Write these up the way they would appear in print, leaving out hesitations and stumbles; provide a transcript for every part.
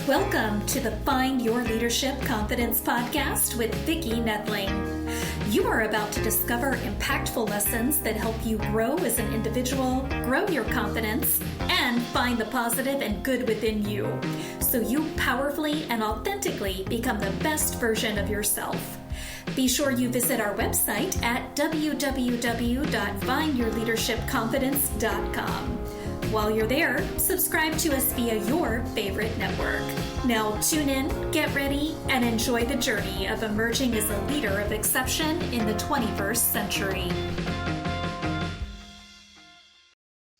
Welcome to the Find Your Leadership Confidence podcast with Vicki Nedling. You are about to discover impactful lessons that help you grow as an individual, grow your confidence, and find the positive and good within you, so you powerfully and authentically become the best version of yourself. Be sure you visit our website at www.findyourleadershipconfidence.com. While you're there, subscribe to us via your favorite network. Now tune in, get ready, and enjoy the journey of emerging as a leader of exception in the 21st century.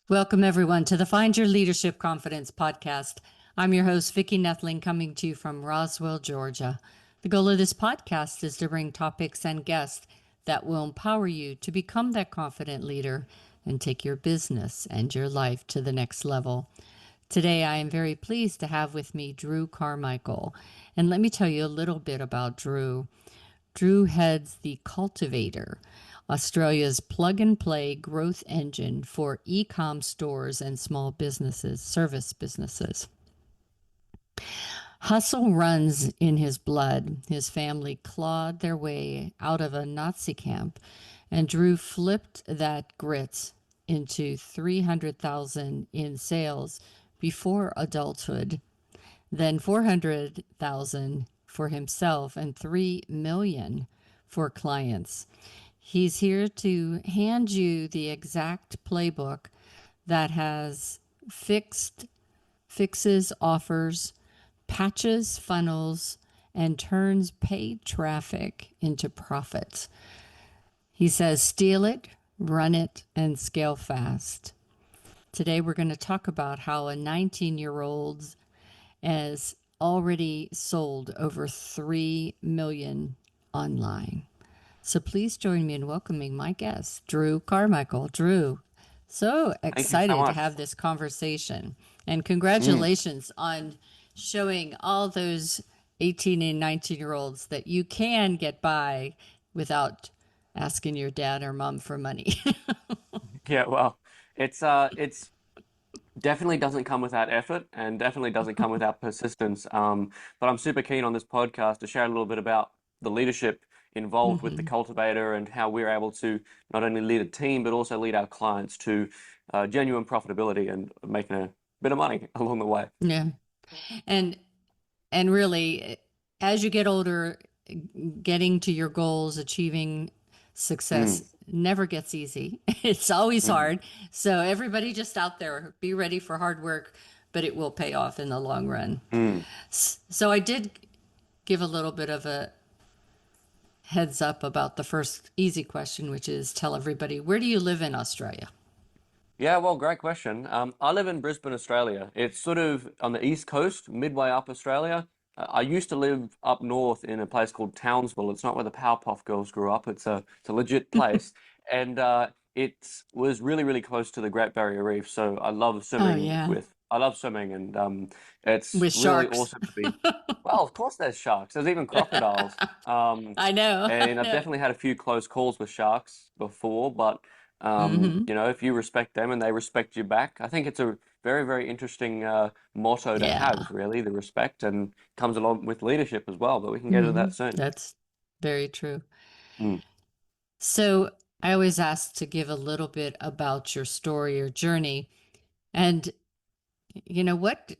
Welcome, everyone, to the Find Your Leadership Confidence podcast. I'm your host, Vicki Nedling, coming to you from Roswell, Georgia. The goal of this podcast is to bring topics and guests that will empower you to become that confident leader and take your business and your life to the next level. Today, I am very pleased to have with me Drew Carmichael. And let me tell you a little bit about Drew. Drew heads the Cultivator, Australia's plug-and-play growth engine for e-com stores and small businesses, service businesses. Hustle runs in his blood. His family clawed their way out of a Nazi camp, and Drew flipped that grit into $300,000 in sales before adulthood, then $400,000 for himself, and $3 million for clients. He's here to hand you the exact playbook that has fixes, offers, patches, funnels, and turns paid traffic into profits. He says, steal it, run it, and scale fast. Today, we're going to talk about how a 19-year-old has already sold over 3 million online. So please join me in welcoming my guest, Drew Carmichael. Drew, so excited to have this conversation. And congratulations on showing all those 18 and 19-year-olds that you can get by without asking your dad or mom for money. Yeah, well, it's definitely doesn't come without effort and definitely doesn't come without persistence. But I'm super keen on this podcast to share a little bit about the leadership involved with the Cultivator and how we're able to not only lead a team, but also lead our clients to genuine profitability and making a bit of money along the way. Yeah. And really, as you get older, getting to your goals, achieving success never gets easy. It's always hard. So everybody just out there, be ready for hard work, but it will pay off in the long run. So I did give a little bit of a heads up about the first easy question, which is tell everybody, where do you live in Australia? Yeah, well, great question. I live in Brisbane, Australia. It's sort of on the east coast, midway up Australia. I used to live up north in a place called Townsville. It's not where the Powerpuff Girls grew up. It's a legit place. And it was really, really close to the Great Barrier Reef. So I love swimming I love swimming, and it's With really sharks. awesome to be. Well, of course there's sharks. There's even crocodiles. I know. And I've definitely had a few close calls with sharks before, but you know, if you respect them and they respect you back, I think it's a very, very interesting motto to have, really, the respect, and comes along with leadership as well, but we can get into that soon. That's very true. Mm. So I always ask to give a little bit about your story or journey. And, you know, what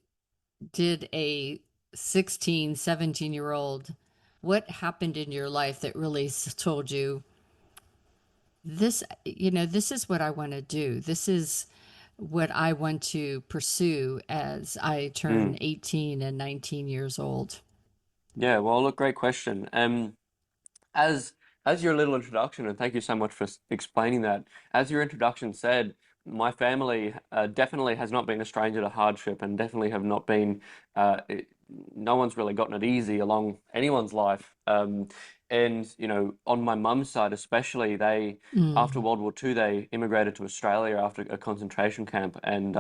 did a 16, 17-year-old, what happened in your life that really told you, this is what I want to do. This is what I want to pursue as I turn 18 and 19 years old? Yeah, well, look, great question. As your little introduction, and thank you so much for explaining that, as your introduction said, my family definitely has not been a stranger to hardship, and definitely have not been, no one's really gotten it easy along anyone's life. And, you know, on my mum's side especially, they, after World War II, they immigrated to Australia after a concentration camp, and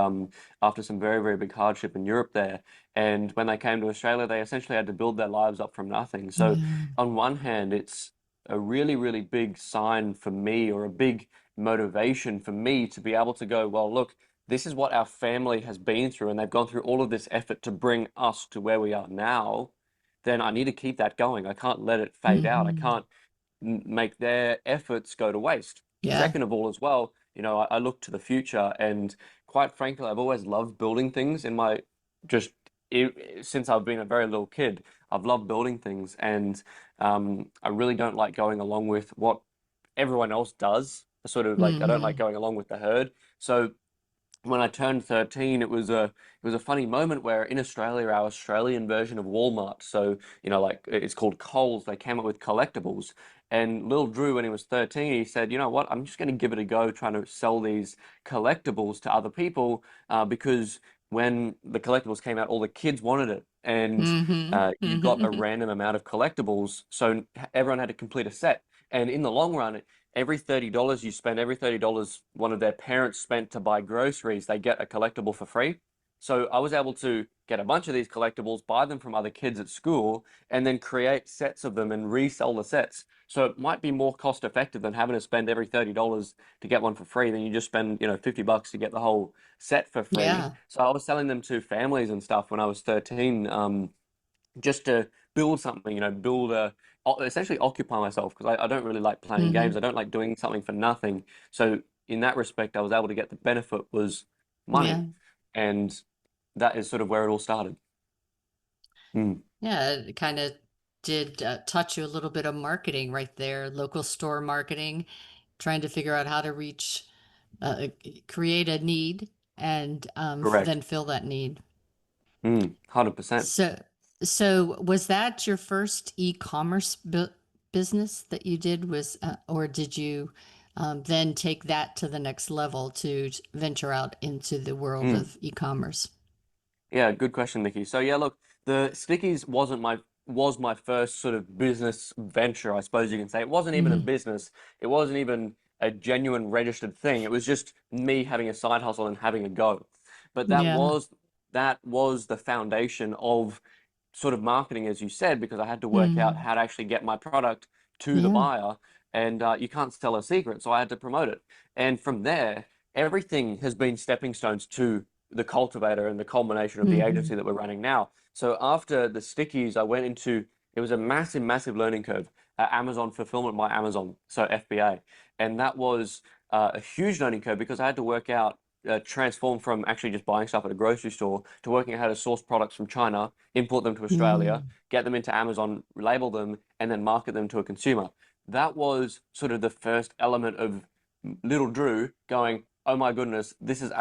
after some very, very big hardship in Europe there. And when they came to Australia, they essentially had to build their lives up from nothing. So on one hand, it's a really, really big sign for me, or a big motivation for me to be able to go, well, look, this is what our family has been through, and they've gone through all of this effort to bring us to where we are now, then I need to keep that going. I can't let it fade out. I Hmm. can't make their efforts go to waste. Yeah. Second of all, as well, I look to the future, and quite frankly, I've always loved building things in my just since I've been a very little kid. I've loved building things, and I really don't like going along with what everyone else does. Sort of like I don't like Hmm. going along with the herd. So when I turned 13, it was a funny moment where in Australia, our Australian version of Walmart, so like it's called Coles, they came up with collectibles. And little Drew, when he was 13, he said, you know what, I'm just going to give it a go trying to sell these collectibles to other people because when the collectibles came out, all the kids wanted it. And Hmm. you got a Hmm. random amount of collectibles, so everyone had to complete a set. And in the long run, every $30 you spend, every $30 one of their parents spent to buy groceries, they get a collectible for free. So I was able to get a bunch of these collectibles, buy them from other kids at school, and then create sets of them and resell the sets. So it might be more cost effective than having to spend every $30 to get one for free. Then you just spend, $50 to get the whole set for free. Yeah. So I was selling them to families and stuff when I was 13. Just to build something, essentially occupy myself because I don't really like playing games. Hmm. I don't like doing something for nothing. So in that respect, I was able to get the benefit was money, Yeah. and that is sort of where it all started. Mm, Yeah. It kind of did touch you a little bit of marketing right there, local store marketing, trying to figure out how to reach, create a need and correct. then fill that need. 100%. So, so was that your first e-commerce business that you did or did you then take that to the next level to venture out into the world Mm. of e-commerce? Yeah, good question, Nikki. So yeah, look, the stickies was my first sort of business venture, I suppose you can say. It wasn't even a Mm, business. It wasn't even a genuine registered thing. It was just me having a side hustle and having a go. But that yeah. was that was the foundation of sort of marketing, as you said, because I had to work out Mm, how to actually get my product to the yeah. buyer, and you can't sell a secret, so I had to promote it. And from there, everything has been stepping stones to the Cultivator and the culmination of the Hmm. agency that we're running now. So after the stickies, I went into it was a massive, massive learning curve. Amazon fulfillment by Amazon, so FBA, and that was a huge learning curve because I had to work out transform from actually just buying stuff at a grocery store to working out how to source products from China, import them to Australia, Mm. get them into Amazon, label them, and then market them to a consumer. That was sort of the first element of little Drew going, oh my goodness, this is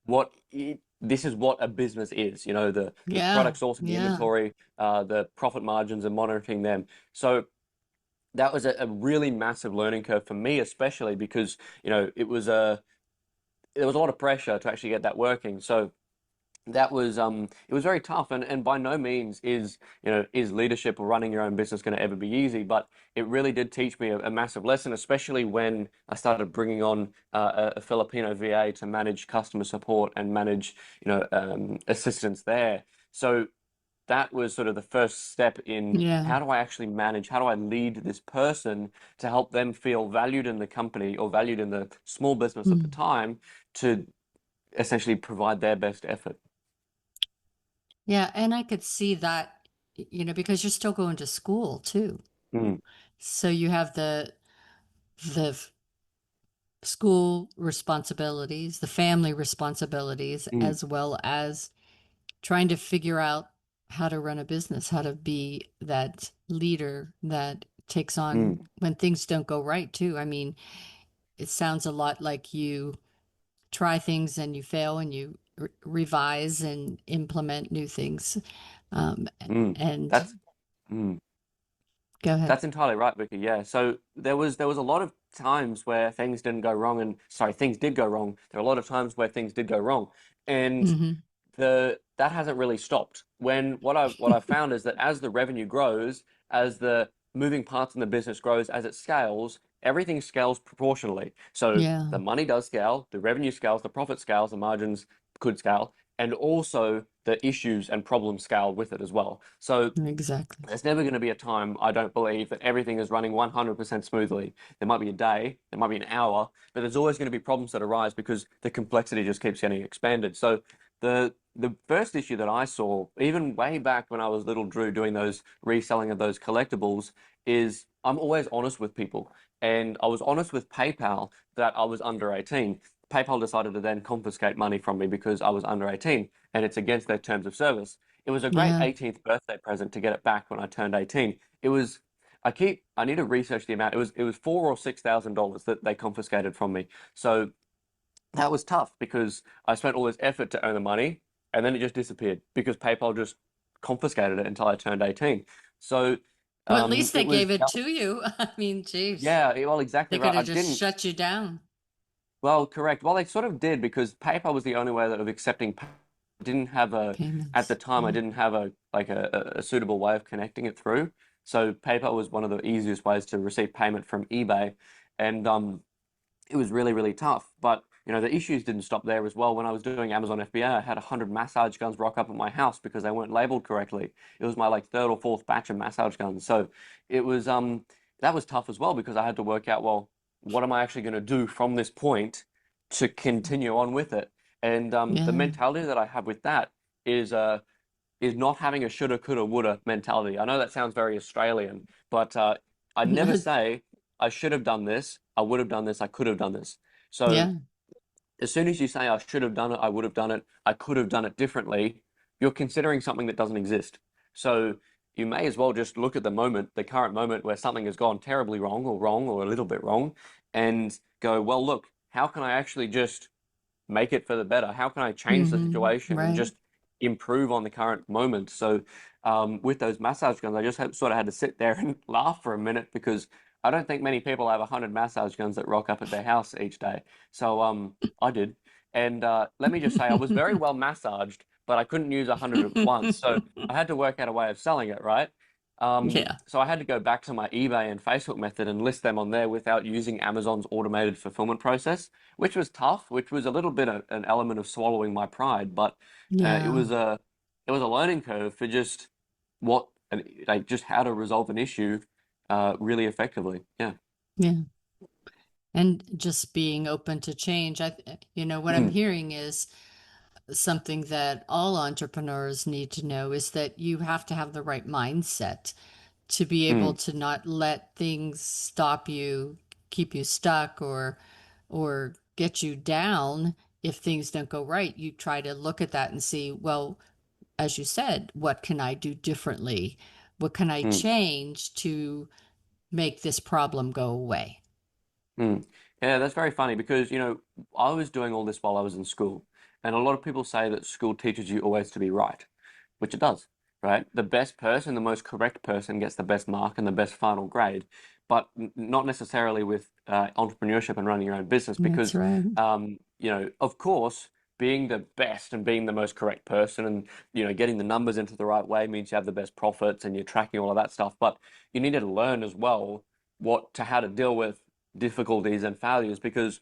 what a business is. The Yeah. product sourcing, the Yeah. inventory, the profit margins, and monitoring them. So that was a really massive learning curve for me, especially because there was a lot of pressure to actually get that working. So that was it was very tough, and by no means is leadership or running your own business going to ever be easy, but it really did teach me a massive lesson, especially when I started bringing on a Filipino VA to manage customer support and manage assistance there. So that was sort of the first step in Yeah. how do I actually manage, how do I lead this person to help them feel valued in the company or valued in the small business at the Mm. time to essentially provide their best effort. Yeah. And I could see that, because you're still going to school too. Mm, So you have the school responsibilities, the family responsibilities, mm, as well as trying to figure out how to run a business, how to be that leader that takes on mm, when things don't go right, too. I mean, it sounds a lot like you try things and you fail and you revise and implement new things. Um, mm. and That's mm. go ahead. That's entirely right, Vicky. Yeah. So there was a lot of times where things didn't go wrong, and sorry, things did go wrong. There are a lot of times where things did go wrong, and Hmm. that hasn't really stopped. When what I found is that as the revenue grows, as the moving parts in the business grows, as it scales, everything scales proportionally. So Yeah. the money does scale, the revenue scales, the profit scales, the margins could scale, and also the issues and problems scale with it as well. So Exactly. there's never going to be a time, I don't believe, that everything is running 100% smoothly. There might be a day, there might be an hour, but there's always going to be problems that arise because the complexity just keeps getting expanded. So the first issue that I saw, even way back when I was little Drew doing those reselling of those collectibles, is I'm always honest with people. And I was honest with PayPal that I was under 18. PayPal decided to then confiscate money from me because I was under 18, and it's against their terms of service. It was a great Yeah. 18th birthday present to get it back when I turned 18. It was, I need to research the amount. It was $4,000 or $6,000 that they confiscated from me. So that was tough because I spent all this effort to earn the money and then it just disappeared because PayPal just confiscated it until I turned 18. So Well, at least they it was, gave it to you. I mean, geez, yeah, well, exactly they could right. I have just didn't, shut you down. well, correct. Well, they sort of did because PayPal was the only way that of accepting. Didn't have at the Payments. time, I Yeah. didn't have a suitable way of connecting it through. So PayPal was one of the easiest ways to receive payment from eBay. And it was really, really tough. But the issues didn't stop there as well. When I was doing Amazon FBA, I had 100 massage guns rock up at my house because they weren't labeled correctly. It was my like third or fourth batch of massage guns. So it was that was tough as well because I had to work out, well, what am I actually going to do from this point to continue on with it? And the Yeah. mentality that I have with that is not having a shoulda, coulda, woulda mentality. I know that sounds very Australian, but I never say I should have done this, I would have done this, I could have done this. So Yeah. as soon as you say I should have done it, I would have done it, I could have done it differently, you're considering something that doesn't exist. So you may as well just look at the moment, the current moment where something has gone terribly wrong or a little bit wrong, and go, well, look, how can I actually just make it for the better? How can I change the situation and Right. just improve on the current moment? So with those massage guns, I just sort of had to sit there and laugh for a minute because I don't think many people have 100 massage guns that rock up at their house each day. So I did. And let me just say, I was very well massaged, but I couldn't use 100 at once. So I had to work out a way of selling it, right? Yeah. So I had to go back to my eBay and Facebook method and list them on there without using Amazon's automated fulfillment process, which was tough, which was a little bit an element of swallowing my pride, but it Yeah. was a learning curve for just what like just how to resolve an issue really effectively. Yeah. Yeah. And just being open to change. What I'm Mm, hearing is something that all entrepreneurs need to know is that you have to have the right mindset to be able mm, to not let things stop you, keep you stuck, or get you down if things don't go right. You try to look at that and see, well, as you said, what can I do differently? What can I mm. change to make this problem go away? Mm. Yeah, that's very funny because, I was doing all this while I was in school. And a lot of people say that school teaches you always to be right, which it does, right? The best person, the most correct person gets the best mark and the best final grade, but not necessarily with entrepreneurship and running your own business That's because, right. of course, being the best and being the most correct person and, getting the numbers into the right way means you have the best profits and you're tracking all of that stuff. But you need to learn as well how to deal with difficulties and failures because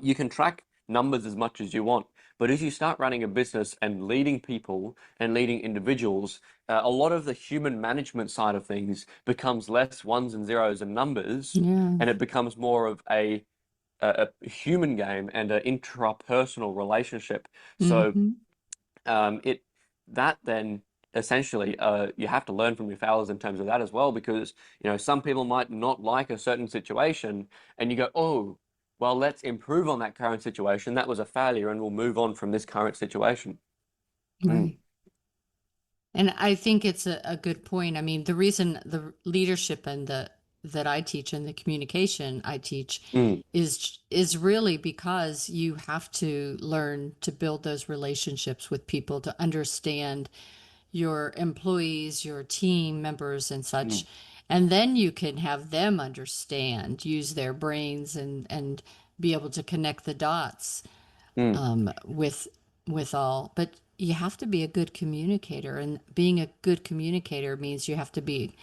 you can track numbers as much as you want. But as you start running a business and leading people and leading individuals, a lot of the human management side of things becomes less ones and zeros and numbers, Yeah. and it becomes more of a human game and an intrapersonal relationship. So Mm-hmm. it that then essentially you have to learn from your failures in terms of that as well because some people might not like a certain situation and you go, oh, well, let's improve on that current situation, that was a failure and we'll move on from this current situation. Mm, Right. And I think it's a good point. I mean, the reason the leadership and the that I teach and the communication I teach mm, is really because you have to learn to build those relationships with people to understand your employees, your team members and mm, such. And then you can have them understand, use their brains and be able to connect the dots mm, um, with with all. But you have to be a good communicator, and being a good communicator means you have to be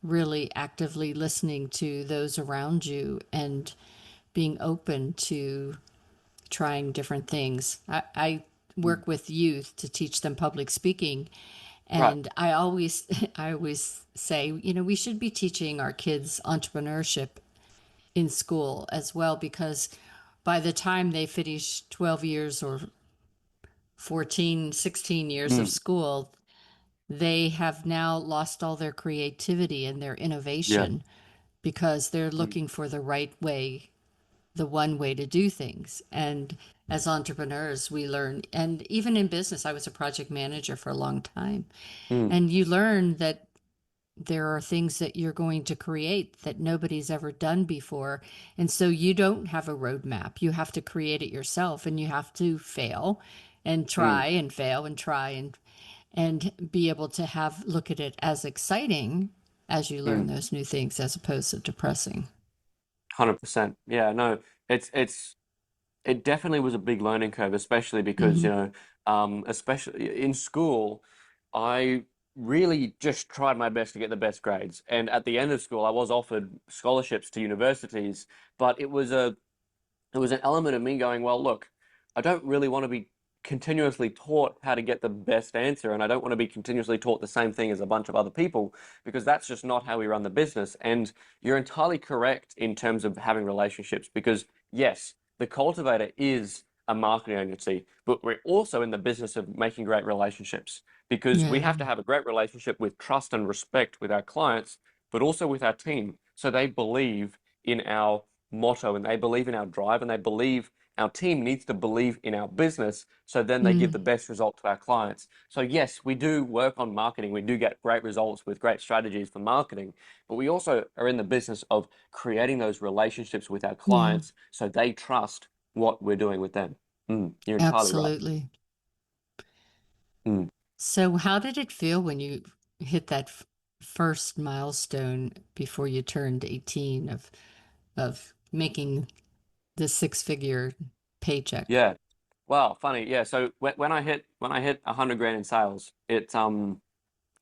really actively listening to those around you and being open to trying different things. I Mm. work with youth to teach them public speaking. Right. And I always say, we should be teaching our kids entrepreneurship in school as well, because by the time they finish 12 years or 14, 16 years of Mm. school, they have now lost all their creativity and their Yeah. innovation because they're Mm. looking for the right way, the one way to do things. And as entrepreneurs, we learn, and even in business, I was a project manager for a long time. Mm. And you learn that there are things that you're going to create that nobody's ever done before. And so you don't have a roadmap. You have to create it yourself, and you have to fail and Mm. try and fail and try and be able to have look at it as exciting as you learn Mm. those new things as opposed to depressing. 100%. Yeah, no, it definitely was a big learning curve, especially because, Hmm. especially in school, I really just tried my best to get the best grades. And at the end of school, I was offered scholarships to universities, but there was an element of me going, well, look, I don't really want to be continuously taught how to get the best answer, and I don't want to be continuously taught the same thing as a bunch of other people, because that's just not how we run the business. And you're entirely correct in terms of having relationships, because yes, the Cultivator is a marketing agency, but we're also in the business of making great relationships, because we Yeah. have to have a great relationship with trust and respect with our clients, but also with our team, so they believe in our motto and they believe in our drive and they believe our team needs to believe in our business, so then they give Mm. the best result to our clients. So yes, we do work on marketing, we do get great results with great strategies for marketing, but we also are in the business of creating those relationships with our Yeah. clients so they trust what we're doing with them. You're entirely right. Absolutely. Mm. So, how did it feel when you hit that first milestone before you turned 18 of making the six-figure paycheck? Yeah. Wow, funny. Yeah, so when I hit 100 grand in sales,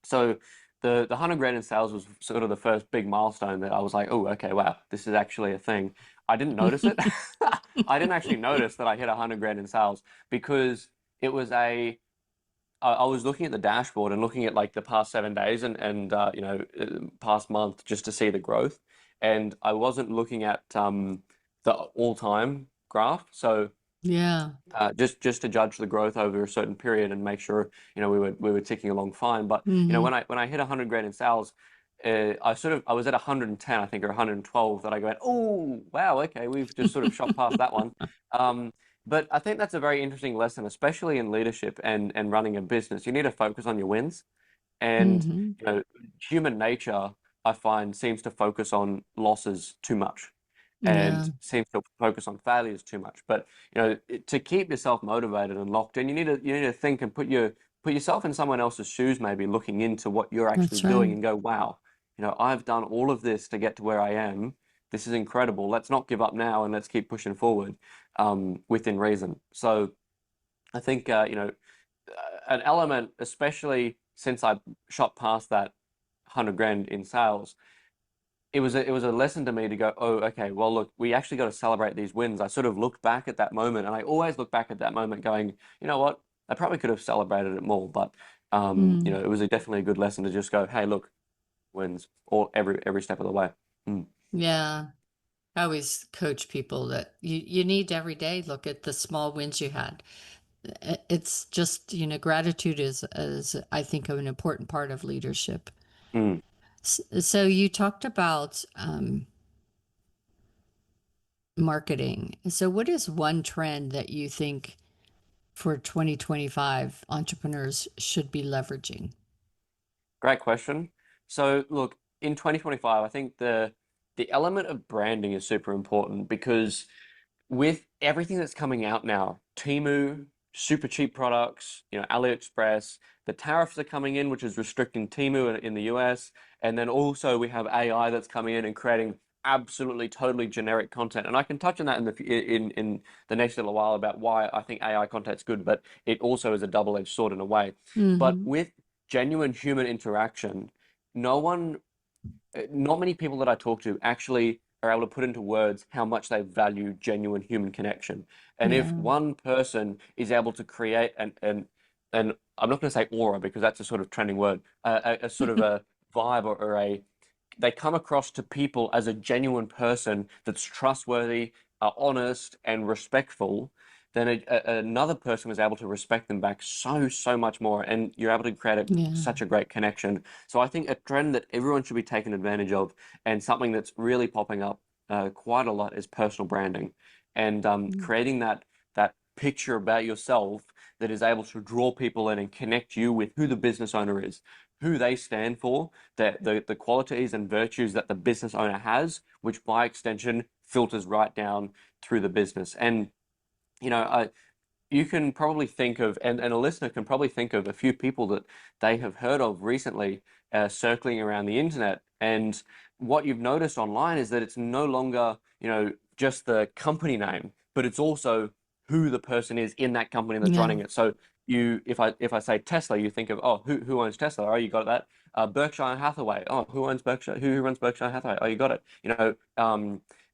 so the 100 grand in sales was sort of the first big milestone that I was like, oh, okay, wow, this is actually a thing. I didn't notice it. I didn't actually notice that I hit 100 grand in sales, because it was I was looking at the dashboard and looking at like the past 7 days and past month, just to see the growth, and I wasn't looking at the all-time graph. So Yeah. just to judge the growth over a certain period and make sure we were ticking along fine. But Hmm. when I hit 100 grand in sales, I was at 110, I think, or 112, that I went, oh wow, okay, we've just sort of shot past that one. Um, but I think that's a very interesting lesson, especially in leadership and running a business. You need to focus on your wins, and Hmm. human nature, I find, seems to focus on losses too much Yeah. and seems to focus on failures too much. But to keep yourself motivated and locked in, you need to think and put yourself in someone else's shoes, maybe looking into what you're actually That's right. doing, and go, wow, I've done all of this to get to where I am. This is incredible. Let's not give up now, and let's keep pushing forward, within reason. So I think an element, especially since I shot past that 100 grand in sales, it was a lesson to me to go, oh, okay, well, look, we actually got to celebrate these wins. I sort of looked back at that moment, and I always look back at that moment going, you know what, I probably could have celebrated it more, but Mm. it was definitely a good lesson to just go, hey, look, wins all every step of the way. Mm. Yeah. I always coach people that you need to every day look at the small wins you had. It's just, gratitude is I think an important part of leadership. Mm. So you talked about marketing. So what is one trend that you think for 2025 entrepreneurs should be leveraging? Great question. So look, in 2025, I think the element of branding is super important, because with everything that's coming out now, Temu, super cheap products, AliExpress, the tariffs are coming in, which is restricting Temu in the US, and then also we have AI that's coming in and creating absolutely totally generic content. And I can touch on that in the next little while about why I think AI content's good, but it also is a double-edged sword in a way. But Hmm. with genuine human interaction, no one not many people that I talk to actually are able to put into words how much they value genuine human connection. And if Yeah. one person is able to create an I'm not going to say aura because that's a sort of trending word, a sort of a vibe or a they come across to people as a genuine person that's trustworthy, honest, and respectful, then another person was able to respect them back so much more, and you're able to create Yeah. such a great connection. So I think a trend that everyone should be taking advantage of, and something that's really popping up quite a lot, is personal branding, and creating that picture about yourself that is able to draw people in and connect you with who the business owner is, who they stand for, the qualities and virtues that the business owner has, which by extension filters right down through the business. And you know, you can probably think of, and a listener can probably think of a few people that they have heard of recently circling around the internet. And what you've noticed online is that it's no longer, just the company name, but it's also who the person is in that company that's Yeah. running it. So if I say Tesla, you think of, oh, who owns Tesla? Oh, you got that. Berkshire Hathaway. Oh, who owns Berkshire? Who runs Berkshire Hathaway? Oh, you got it.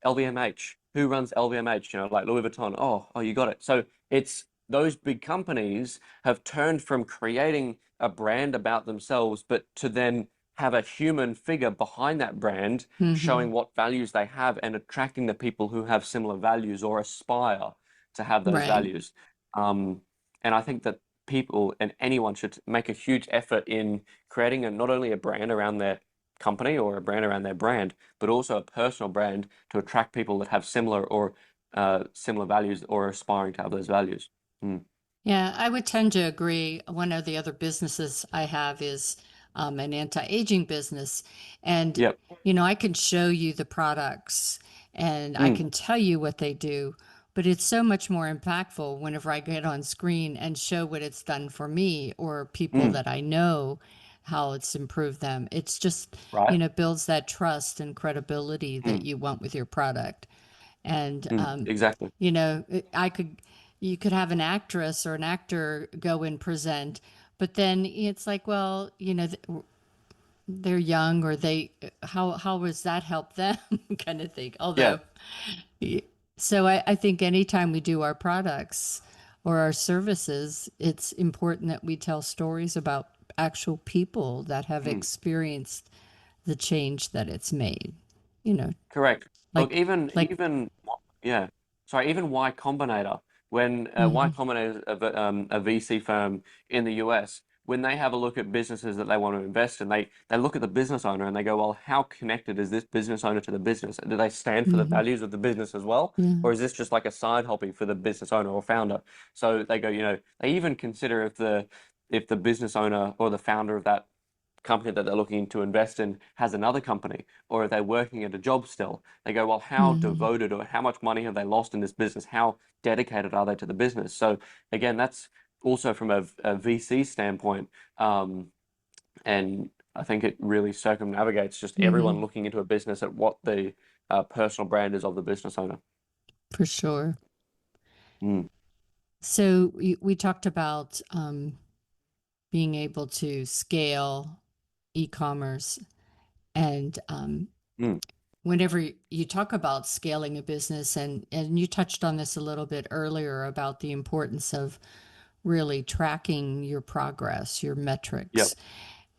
LVMH. Who runs LVMH? Like Louis Vuitton. Oh, you got it. So it's those big companies have turned from creating a brand about themselves, but to then have a human figure behind that brand Hmm. showing what values they have and attracting the people who have similar values or aspire to have those Right. values. Um, and I think that people and anyone should make a huge effort in creating not only a brand around their company or a brand around their brand, but also a personal brand to attract people that have similar values or aspiring to have those values. Mm. Yeah, I would tend to agree. One of the other businesses I have is an anti-aging business. And, Yep. I can show you the products and I Mm. can tell you what they do, but it's so much more impactful whenever I get on screen and show what it's done for me or people Mm. that I know how it's improved them. It's just, Right. builds that trust and credibility that Mm. you want with your product. And Exactly. I could you could have an actress or an actor go and present, but then it's like, well, they're young or how does that help them kind of thing. Yeah. Although, so I think anytime we do our products or our services, it's important that we tell stories about actual people that have Mm. experienced the change that it's made. You know, Correct. Look, like like yeah. Sorry, even Y Combinator, when Y mhm, Combinator is a VC firm in the US, when they have a look at businesses that they want to invest in, they look at the business owner and they go, well, how connected is this business owner to the business? Do they stand for the mhm, values of the business as well? yeah. Or is this just like a side hobby for the business owner or founder? So they go, they even consider if the business owner or the founder of that company that they're looking to invest in has another company, or if they're working at a job still, they go, well, how Mhm. devoted or how much money have they lost in this business? How dedicated are they to the business? So again, that's also from a VC standpoint. And I think it really circumnavigates just everyone Mhm. looking into a business at what the personal brand is of the business owner. For sure. Mm. So we talked about being able to scale e-commerce, and Mm. whenever you talk about scaling a business, and you touched on this a little bit earlier about the importance of really tracking your progress, your Yep. metrics.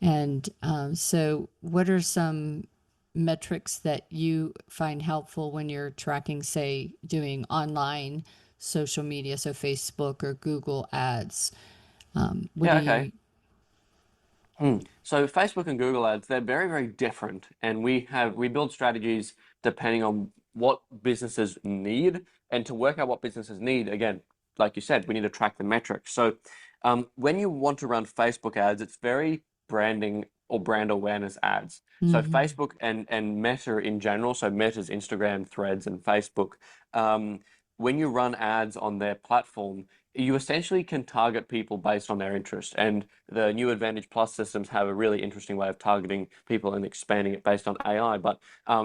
And so, what are some metrics that you find helpful when you're tracking, say, doing online social media, so Facebook or Google ads? What do Yeah, okay. you? So Facebook and Google Ads, they're very, very different, and we build strategies depending on what businesses need, and to work out what businesses need, again, like you said, we need to track the metrics. So when you want to run Facebook ads, it's very branding or brand awareness ads. So Mhm. Facebook and Meta in general, so Meta's Instagram, Threads, and Facebook, um, when you run ads on their platform, you essentially can target people based on their interest. And the new Advantage Plus systems have a really interesting way of targeting people and expanding it based on AI. But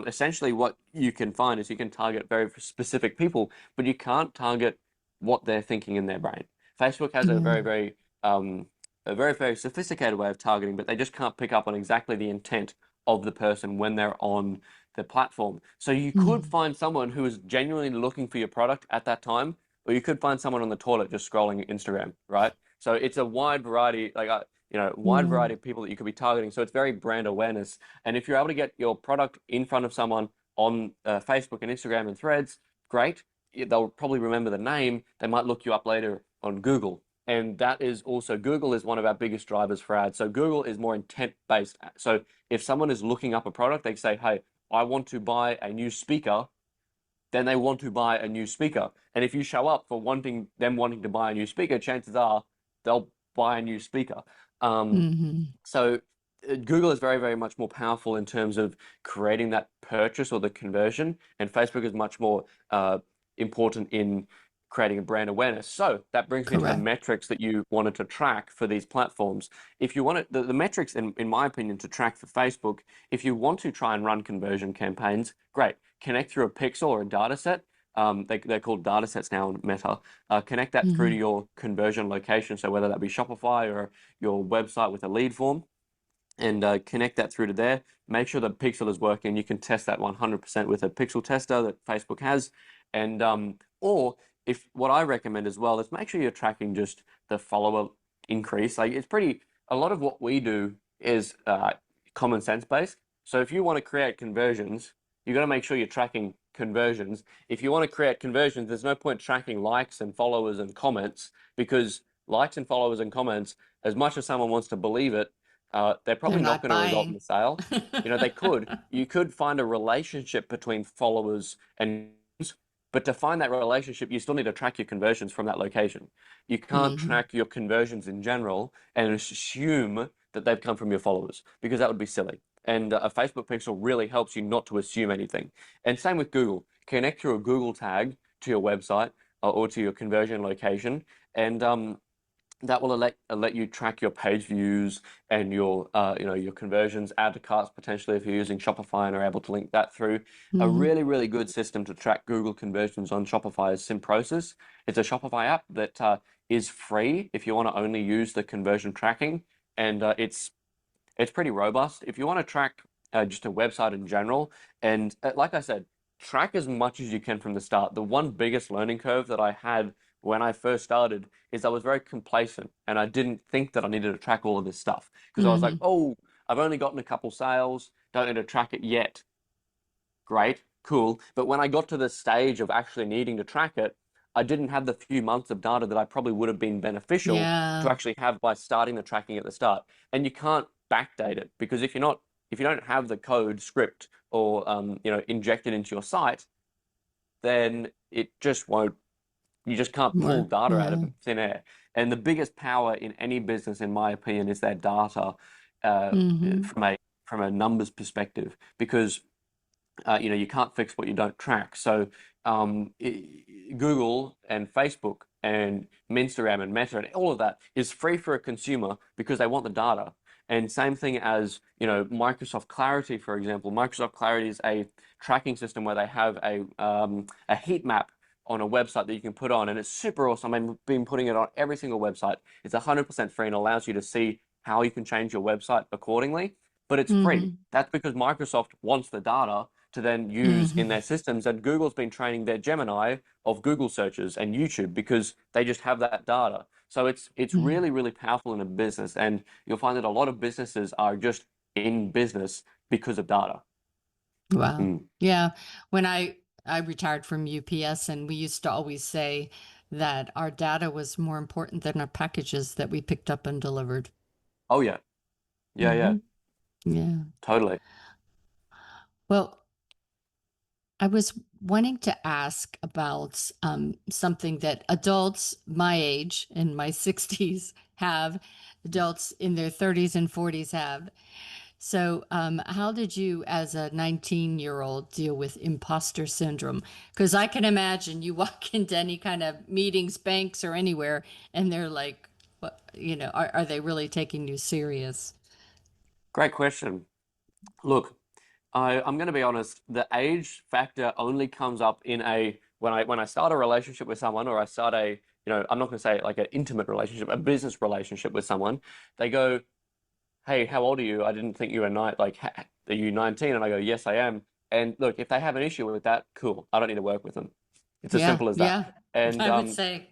essentially, what you can find is you can target very specific people, but you can't target what they're thinking in their brain. Facebook has Yeah. um, a very, very sophisticated way of targeting, but they just can't pick up on exactly the intent of the person when they're on the platform. So you could Mm. find someone who is genuinely looking for your product at that time, or you could find someone on the toilet just scrolling Instagram, right? So it's a wide variety, like wide Mm. variety of people that you could be targeting. So it's very brand awareness. And if you're able to get your product in front of someone on Facebook and Instagram and Threads, great. They'll probably remember the name. They might look you up later on Google. And that is also, Google is one of our biggest drivers for ads. So Google is more intent based. So if someone is looking up a product, they say, hey, I want to buy a new speaker, then they want to buy a new speaker. And if you show up for wanting to buy a new speaker, chances are they'll buy a new speaker. Hmm. So Google is very, very much more powerful in terms of creating that purchase or the conversion, and Facebook is much more important in creating a brand awareness. So that brings me to the Correct. metrics that you wanted to track for these platforms. If you want the metrics, in my opinion, to track for Facebook, if you want to try and run conversion campaigns, great. Connect through a pixel or a data set. They're called data sets now in Meta. Connect that through to Hmm. your conversion location. So whether that be Shopify or your website with a lead form, and connect that through to there. Make sure the pixel is working. You can test that 100% with a pixel tester that Facebook has. And or if what I recommend as well is make sure you're tracking just the follower increase. Like it's pretty, a lot of what we do is common sense based. So if you want to create conversions, you got to make sure you're tracking conversions. If you want to create conversions, there's no point tracking likes and followers and comments, because likes and followers and comments, as much as someone wants to believe it, they're They're probably not not going to result in buying. a sale. You could find a relationship between followers and, but to find that relationship, you still need to track your conversions from that location. You can't Hmm. track your conversions in general and assume that they've come from your followers, because that would be silly. And a Facebook pixel really helps you not to assume anything. And same with Google. Connect through a Google tag to your website or to your conversion location, and that will let you track your page views and your your conversions, add to carts potentially if you're using Shopify and are able to link that through. A Hmm. really, really good system to track Google conversions on Shopify is Simprosys. It's a Shopify app that is free if you want to only use the conversion tracking, and it's pretty robust. If you want to track just a website in general, and like I said, track as much as you can from the start. The one biggest learning curve that I had when I first started is I was very complacent and I didn't think that I needed to track all of this stuff, because I was like, Hmm. oh, I've only gotten a couple sales, don't need to track it yet. Great, cool. But when I got to the stage of actually needing to track it, I didn't have the few months of data that I probably would have been beneficial to Yeah. actually have by starting the tracking at the start. And you can't backdate it, because if you don't have the code script or injected into your site, then it just won't. You just can't pull Work. data out of Yeah. thin air. And the biggest power in any business, in my opinion, is their data uh, Hmm. from a numbers perspective, because you can't fix what you don't track. So Google and Facebook and Instagram and Meta and all of that is free for a consumer because they want the data. And same thing as Microsoft Clarity, for example. Microsoft Clarity is a tracking system where they have a heat map on a website that you can put on, and it's super awesome. I've been putting it on every single website. It's 100% free and allows you to see how you can change your website accordingly, but it's free. Hmm. That's because Microsoft wants the data to then use in Hmm. their systems. And Google's been training their Gemini of Google searches and YouTube because they just have that data. So it's really, really powerful in a business. And you'll find that a lot of businesses are just in business because of data. Wow. Mm. Yeah. When I retired from UPS, and we used to always say that our data was more important than our packages that we picked up and delivered. Oh yeah. Yeah, yeah, Hmm. Yeah. totally. Well, I was wanting to ask about something that adults my age, in my 60s, have, adults in their 30s and 40s have. So, how did you, as a 19-year-old, deal with imposter syndrome? Because I can imagine you walk into any kind of meetings, banks, or anywhere, and they're like, "What? Are they really taking you serious?" Great question. Look, I'm going to be honest. The age factor only comes up in a when I start a relationship with someone, or I start I'm not going to say like an intimate relationship, a business relationship with someone. They go, "Hey, how old are you? I didn't think you were are you 19?" And I go, "Yes, I am." And look, if they have an issue with that, cool. I don't need to work with them. It's as Yeah, simple as that. yeah, And I would say.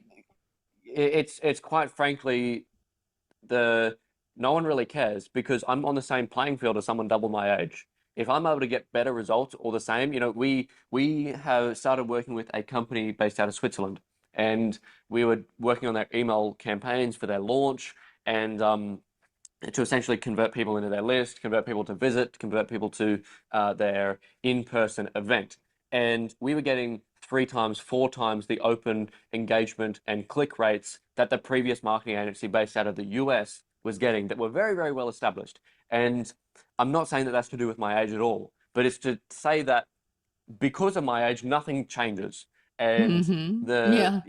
it's quite frankly the no one really cares because I'm on the same playing field as someone double my age. If I'm able to get better results or the same, we have started working with a company based out of Switzerland, and we were working on their email campaigns for their launch, and to essentially convert people into their list, convert people to visit, convert people to their in-person event. And we were getting 3 times, 4 times the open engagement and click rates that the previous marketing agency based out of the US was getting that were very, very well established. And I'm not saying that that's to do with my age at all, but it's to say that because of my age, nothing changes. And Yeah.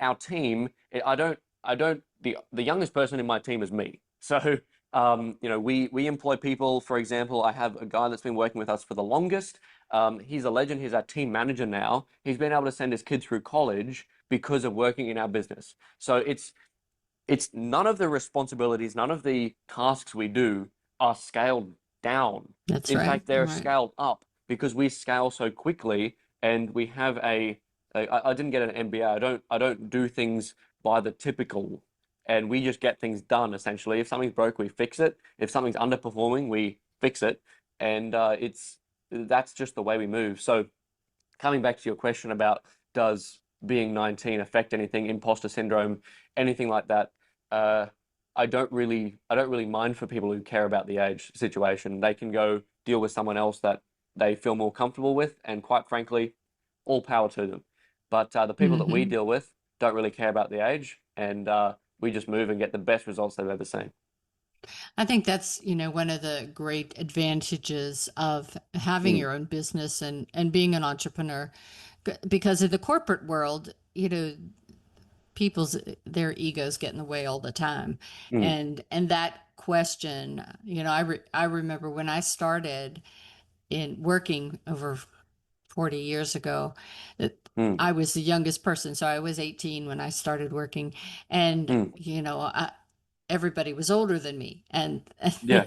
our team, the youngest person in my team is me. So, we employ people. For example, I have a guy that's been working with us for the longest. He's a legend. He's our team manager now. He's been able to send his kid through college because of working in our business. So it's none of the responsibilities, none of the tasks we do are scaled down. That's In right. fact, they're Right. scaled up because we scale so quickly and we have I didn't get an MBA. I don't do things by the typical, and we just get things done essentially. If something's broke, we fix it. If something's underperforming, we fix it. And that's just the way we move. So coming back to your question about does being 19 affect anything, imposter syndrome, anything like that, uh, I don't really mind for people who care about the age situation. They can go deal with someone else that they feel more comfortable with, and quite frankly, all power to them. But the people that we Hmm. deal with don't really care about the age, and we just move and get the best results they've ever seen. I think that's, one of the great advantages of having Mm, your own business and being an entrepreneur. Because in the corporate world, people's their egos get in the way all the time. mm, And that question, I remember when I started in working over 40 years ago, that mm, I was the youngest person. So I was 18 when I started working. And, mm. everybody was older than me. And, Yeah,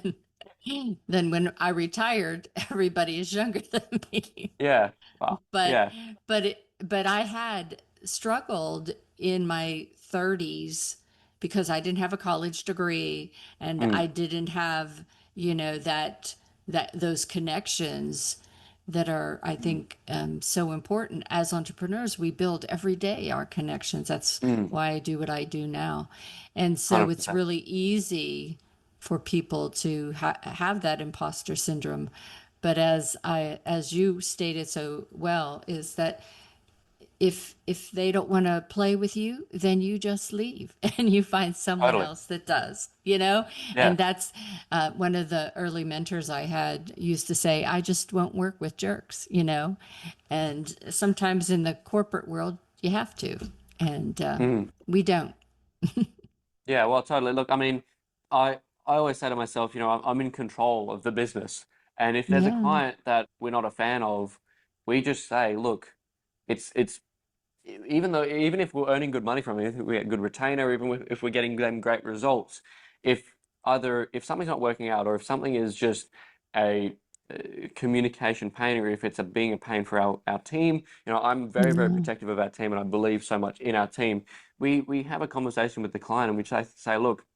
then when I retired, everybody is younger than me. yeah, wow, But yeah, but I had struggled in my 30s because I didn't have a college degree and mm, I didn't have, that those connections that are, I mm, think, so important as entrepreneurs. We build every day our connections. That's mm, why I do what I do now. And so it's 100%. really easy for people to have that imposter syndrome. But as you stated so well, is that if they don't want to play with you, then you just leave and you find someone Totally. else that does. Yeah. And that's one of the early mentors I had used to say, I just won't work with jerks. And sometimes in the corporate world, you have to, and Mm. we don't. Yeah, well, totally. Look, I mean, I always say to myself, I'm in control of the business. And if there's a Yeah. client that we're not a fan of, we just say, look, it's even if we're earning good money from it, if we get a good retainer, if we're getting them great results, if if something's not working out, or if something is just a communication pain, or if it's being a pain for our team, I'm very, very Yeah. protective of our team, and I believe so much in our team. We have a conversation with the client, and we say, look,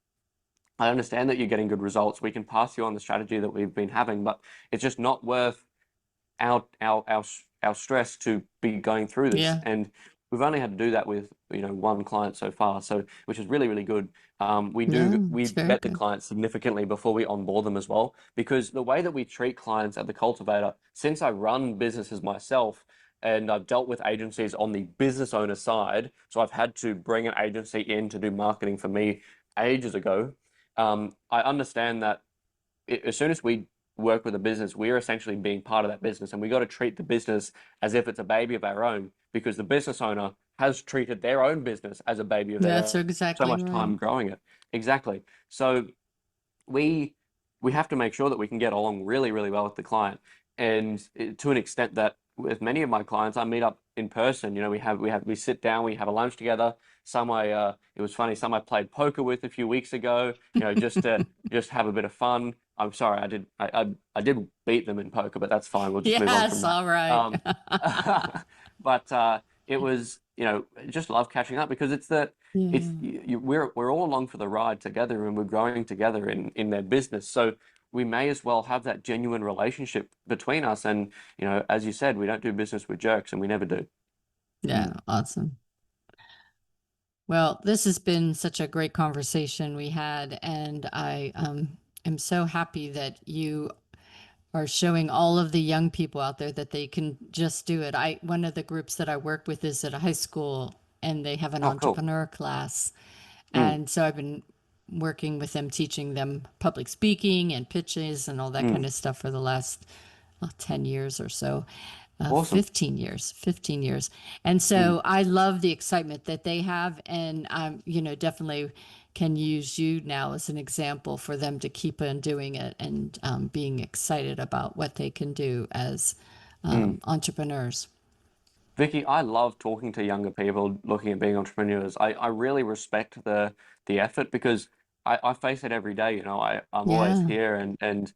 I understand that you're getting good results. We can pass you on the strategy that we've been having, but it's just not worth our stress to be going through this. Yeah. And we've only had to do that with one client so far, so which is really, really good. No, it's We very vet the good. clients significantly before we onboard them as well, because the way that we treat clients at the Cultivator, since I run businesses myself and I've dealt with agencies on the business owner side, so I've had to bring an agency in to do marketing for me ages ago. I understand that as soon as we work with a business, we're essentially being part of that business, and we got to treat the business as if it's a baby of our own, because the business owner has treated their own business as a baby of their That's own, so exactly much right. time growing it. Exactly. So we we have to make sure that we can get along really, really well with the client, and to an extent that with many of my clients, I meet up in person. We sit down, we have a lunch together. It was funny. Some I played poker with a few weeks ago. Just to just have a bit of fun. I'm sorry, I did beat them in poker, but that's fine. We'll just move on from Yes, that. all right. Um, but it was, just love catching up because Yeah. we're all along for the ride together and we're growing together in their business. So we may as well have that genuine relationship between us. And, as you said, we don't do business with jerks and we never do. Yeah, awesome. Well, this has been such a great conversation we had, and I am so happy that you are showing all of the young people out there that they can just do it. One of the groups that I work with is at a high school, and they have an Oh, cool. entrepreneur class, Mm, and so I've been working with them, teaching them public speaking and pitches and all that kind mm, of stuff for the last 10 years or so. awesome. 15 years. And Mm. so I love the excitement that they have. And definitely can use you now as an example for them to keep on doing it and being excited about what they can do as Mm. entrepreneurs. Vicky, I love talking to younger people looking at being entrepreneurs. I really respect the effort because I face it every day. I'm always Yeah. here and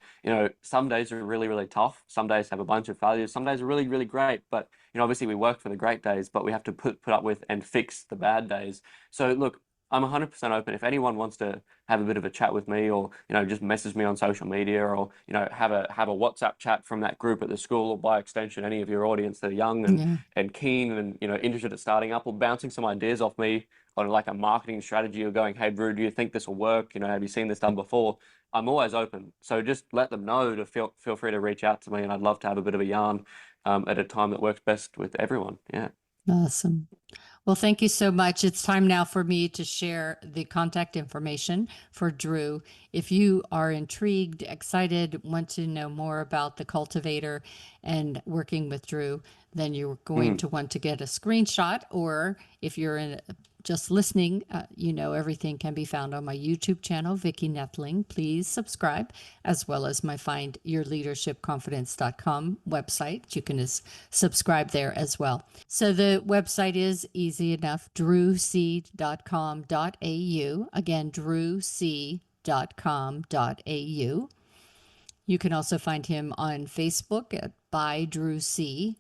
some days are really, really tough. Some days have a bunch of failures. Some days are really, really great. But obviously we work for the great days, but we have to put up with and fix the bad days. So look, I'm 100% open. If anyone wants to have a bit of a chat with me or, just message me on social media or, have a WhatsApp chat from that group at the school or by extension, any of your audience that are young Yeah. and keen and, interested at starting up or bouncing some ideas off me on like a marketing strategy or going, hey, Drew, do you think this will work? Have you seen this done before? I'm always open. So just let them know to feel free to reach out to me and I'd love to have a bit of a yarn at a time that works best with everyone. Yeah. Awesome. Well, thank you so much. It's time now for me to share the contact information for Drew. If you are intrigued, excited, want to know more about the Cultivator and working with Drew, then you're going Mm. to want to get a screenshot. Or if you're just listening, everything can be found on my YouTube channel, Vicky Nethling. Please subscribe, as well as my findyourleadershipconfidence.com website. You can subscribe there as well. So the website is easy enough, drewc.com.au. Again, drewc.com.au. You can also find him on Facebook at by Drew C,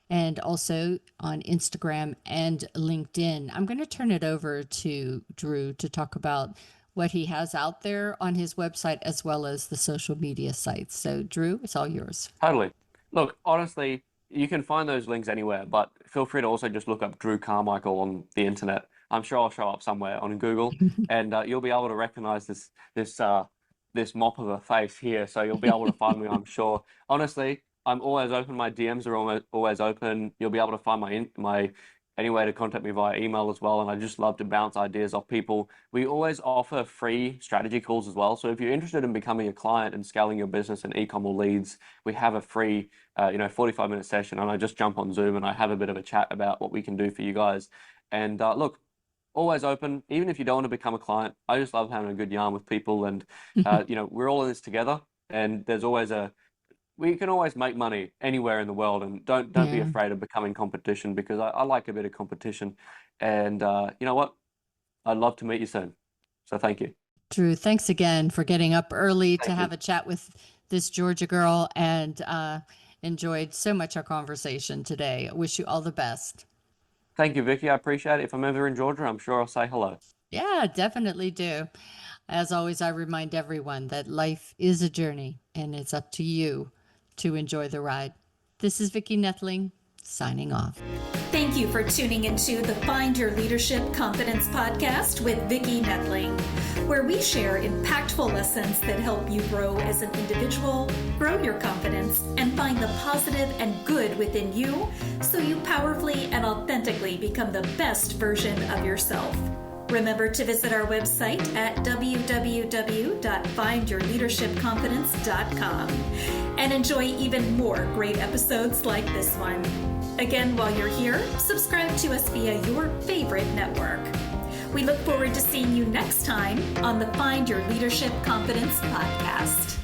and also on Instagram and LinkedIn. I'm going to turn it over to Drew to talk about what he has out there on his website as well as the social media sites. So, Drew, it's all yours. Totally. Look, honestly, you can find those links anywhere, but feel free to also just look up Drew Carmichael on the internet. I'm sure I'll show up somewhere on Google, and you'll be able to recognize this mop of a face here. So you'll be able to find me, I'm sure. Honestly, I'm always open. My DMs are always open. You'll be able to find my any way to contact me via email as well. And I just love to bounce ideas off people. We always offer free strategy calls as well. So if you're interested in becoming a client and scaling your business and e-commerce leads, we have a free, 45-minute session. And I just jump on Zoom and I have a bit of a chat about what we can do for you guys. And look, always open. Even if you don't want to become a client, I just love having a good yarn with people. And, we're all in this together. And we can always make money anywhere in the world, and don't be Yeah. afraid of becoming competition because I like a bit of competition. And you know what? I'd love to meet you soon. So thank you. Drew, thanks again for getting up early to Thank you. have a chat with this Georgia girl, and enjoyed so much our conversation today. I wish you all the best. Thank you, Vicky. I appreciate it. If I'm ever in Georgia, I'm sure I'll say hello. Yeah, definitely do. As always, I remind everyone that life is a journey and it's up to you to enjoy the ride. This is Vicky Nethling signing off. Thank you for tuning into the Find Your Leadership Confidence podcast with Vicky Nethling, where we share impactful lessons that help you grow as an individual, grow your confidence, and find the positive and good within you so you powerfully and authentically become the best version of yourself. Remember to visit our website at www.findyourleadershipconfidence.com and enjoy even more great episodes like this one. Again, while you're here, subscribe to us via your favorite network. We look forward to seeing you next time on the Find Your Leadership Confidence podcast.